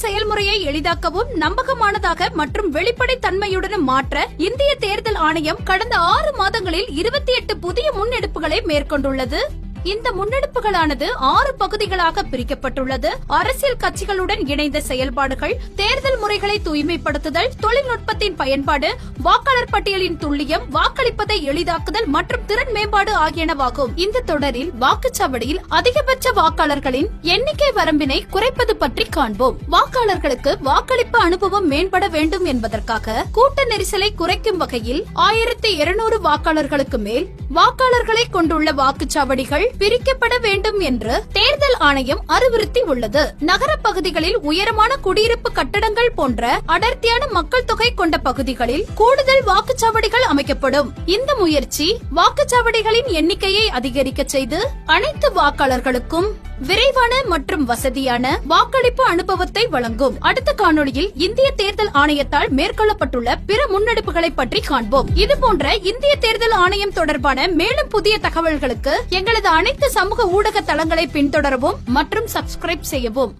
செயல்முறையை எளிதாக்கவும் நம்பகமானதாக மற்றும் வெளிப்படை தன்மையுடன் மாற்ற இந்திய தேர்தல் ஆணையம் கடந்த 6 மாதங்களில் 28 புதிய முன்னெடுப்புகளை மேற்கொண்டுள்ளது. இந்த முன்னெடுப்புகளானது 6 பகுதிகளாக பிரிக்கப்பட்டுள்ளது. அரசியல் கட்சிகளுடன் இணைந்த செயல்பாடுகள், தேர்தல் முறைகளை தூய்மைப்படுத்துதல், தொழில்நுட்பத்தின் பயன்பாடு, வாக்காளர் பட்டியலின் துல்லியம், வாக்களிப்பதை எளிதாக்குதல் மற்றும் திறன் மேம்பாடு ஆகியனவாகும். இந்த தொடரில் வாக்குச்சாவடியில் அதிகபட்ச வாக்காளர்களின் எண்ணிக்கை வரம்பினை குறைப்பது பற்றி காண்போம். வாக்காளர்களுக்கு வாக்களிப்பு அனுபவம் மேம்பட வேண்டும் என்பதற்காக கூட்ட நெரிசலை குறைக்கும் வகையில் 1200 வாக்காளர்களுக்கு மேல் வாக்காளர்களை கொண்டுள்ள வாக்குச்சாவடிகள் பிரிக்கப்பட வேண்டும் என்று தேர்தல் ஆணையம் அறிவுறுத்தி உள்ளது. நகர பகுதிகளில் உயரமான குடியிருப்பு கட்டடங்கள் போன்ற அடர்த்தியான மக்கள் தொகை கொண்ட பகுதிகளில் கூடுதல் வாக்குச்சாவடிகள் அமைக்கப்படும். இந்த முயற்சி வாக்குச்சாவடிகளின் எண்ணிக்கையை அதிகரிக்க செய்து அனைத்து வாக்காளர்களுக்கும் விரைவான மற்றும் வசதியான வாக்களிப்பு அனுபவத்தை வழங்கும். அடுத்த காணொளியில் இந்திய தேர்தல் ஆணையத்தால் மேற்கொள்ளப்பட்டுள்ள பிற முன்னெடுப்புகளை பற்றி காண்போம். இதுபோன்ற இந்திய தேர்தல் ஆணையம் தொடர்பான மேலும் புதிய தகவல்களுக்கு எங்களது அனைத்து சமூக ஊடக தளங்களை பின்தொடரவும் மற்றும் சப்ஸ்கிரைப் செய்யவும்.